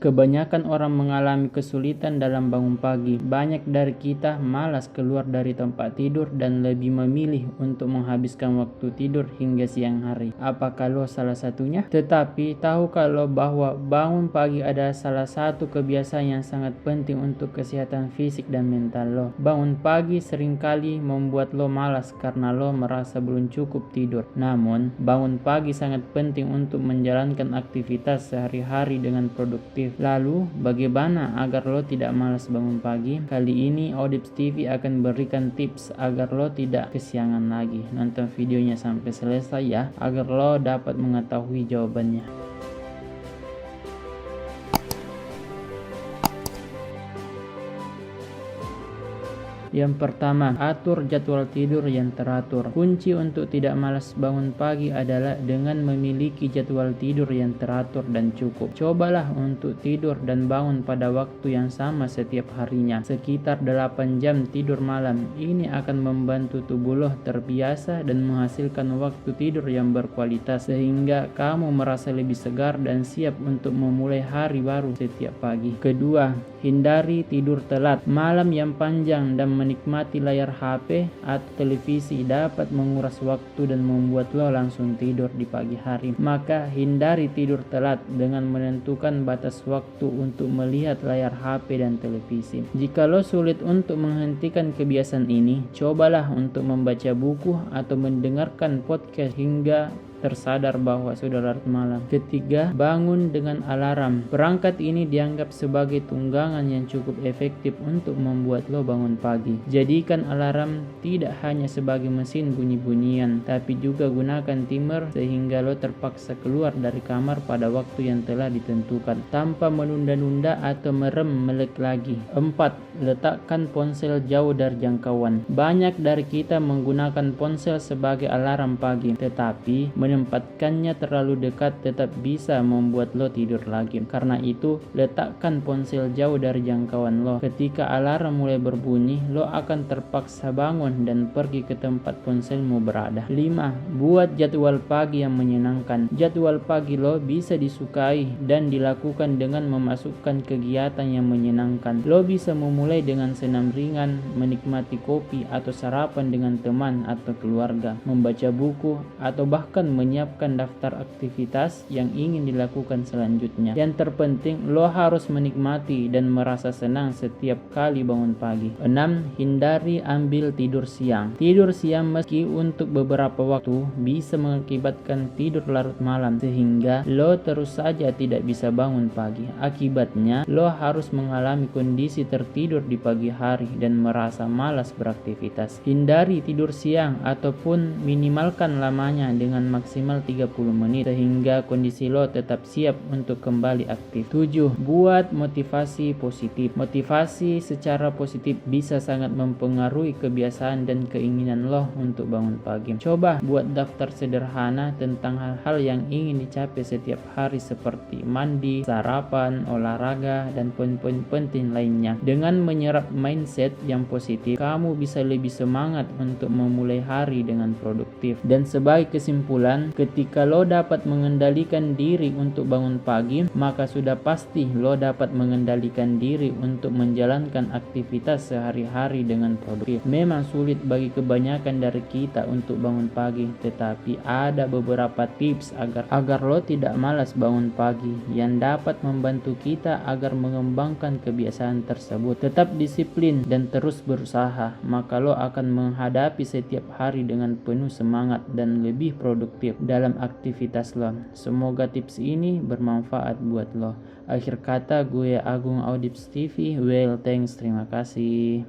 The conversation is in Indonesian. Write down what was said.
Kebanyakan orang mengalami kesulitan dalam bangun pagi. Banyak dari kita malas keluar dari tempat tidur dan lebih memilih untuk menghabiskan waktu tidur hingga siang hari. Apakah lo salah satunya? Tetapi tahukah lo bahwa bangun pagi adalah salah satu kebiasaan yang sangat penting untuk kesehatan fisik dan mental lo. Bangun pagi seringkali membuat lo malas karena lo merasa belum cukup tidur. Namun, bangun pagi sangat penting untuk menjalankan aktivitas sehari-hari dengan produktif. Lalu, bagaimana agar lo tidak malas bangun pagi? Kali ini Audips TV akan berikan tips agar lo tidak kesiangan lagi. Nonton videonya sampai selesai ya, agar lo dapat mengetahui jawabannya. Yang pertama, atur jadwal tidur yang teratur. Kunci untuk tidak malas bangun pagi adalah dengan memiliki jadwal tidur yang teratur dan cukup. Cobalah untuk tidur dan bangun pada waktu yang sama setiap harinya, sekitar 8 jam tidur malam. Ini akan membantu tubuh lo terbiasa dan menghasilkan waktu tidur yang berkualitas, sehingga kamu merasa lebih segar dan siap untuk memulai hari baru setiap pagi. Kedua, hindari tidur telat. Malam yang panjang dan menikmati layar HP atau televisi dapat menguras waktu dan membuat lo langsung tidur di pagi hari. Maka hindari tidur telat dengan menentukan batas waktu untuk melihat layar HP dan televisi. Jika lo sulit untuk menghentikan kebiasaan ini, cobalah untuk membaca buku atau mendengarkan podcast hingga tersadar bahwa sudah larut malam. Ketiga, bangun dengan alarm. Perangkat ini dianggap sebagai tunggangan yang cukup efektif untuk membuat lo bangun pagi. Jadikan alarm tidak hanya sebagai mesin bunyi-bunyian, tapi juga gunakan timer sehingga lo terpaksa keluar dari kamar pada waktu yang telah ditentukan, tanpa menunda-nunda atau merem melek lagi. 4. Letakkan ponsel jauh dari jangkauan. Banyak dari kita menggunakan ponsel sebagai alarm pagi, tetapi menempatkannya terlalu dekat tetap bisa membuat lo tidur lagi. Karena itu, letakkan ponsel jauh dari jangkauan lo. Ketika alarm mulai berbunyi, lo akan terpaksa bangun dan pergi ke tempat ponselmu berada. 5. Buat jadwal pagi yang menyenangkan. Jadwal pagi lo bisa disukai dan dilakukan dengan memasukkan kegiatan yang menyenangkan. Lo bisa memulai dengan senam ringan, menikmati kopi atau sarapan dengan teman atau keluarga, membaca buku, atau bahkan menyiapkan daftar aktivitas yang ingin dilakukan selanjutnya. Yang terpenting, lo harus menikmati dan merasa senang setiap kali bangun pagi. 6. Hindari ambil tidur siang. Tidur siang meski untuk beberapa waktu bisa mengakibatkan tidur larut malam, sehingga lo terus saja tidak bisa bangun pagi. Akibatnya, lo harus mengalami kondisi tertidur di pagi hari dan merasa malas beraktivitas. Hindari tidur siang ataupun minimalkan lamanya dengan maksimal 30 menit sehingga kondisi lo tetap siap untuk kembali aktif. 7. Buat motivasi positif. Motivasi secara positif bisa sangat mempengaruhi kebiasaan dan keinginan lo untuk bangun pagi. Coba buat daftar sederhana tentang hal-hal yang ingin dicapai setiap hari seperti mandi, sarapan, olahraga, dan poin-poin penting lainnya. Dengan menyerap mindset yang positif, kamu bisa lebih semangat untuk memulai hari dengan produktif. Dan sebagai kesimpulan, ketika lo dapat mengendalikan diri untuk bangun pagi, maka sudah pasti lo dapat mengendalikan diri untuk menjalankan aktivitas sehari-hari dengan produktif. Memang sulit bagi kebanyakan dari kita untuk bangun pagi, tetapi ada beberapa tips agar lo tidak malas bangun pagi yang dapat membantu kita agar mengembangkan kebiasaan tersebut. Tetap disiplin dan terus berusaha, maka lo akan menghadapi setiap hari dengan penuh semangat dan lebih produktif dalam aktivitas lo. Semoga tips ini bermanfaat buat lo. Akhir kata, gue Agung Audips TV. Well, thanks, terima kasih.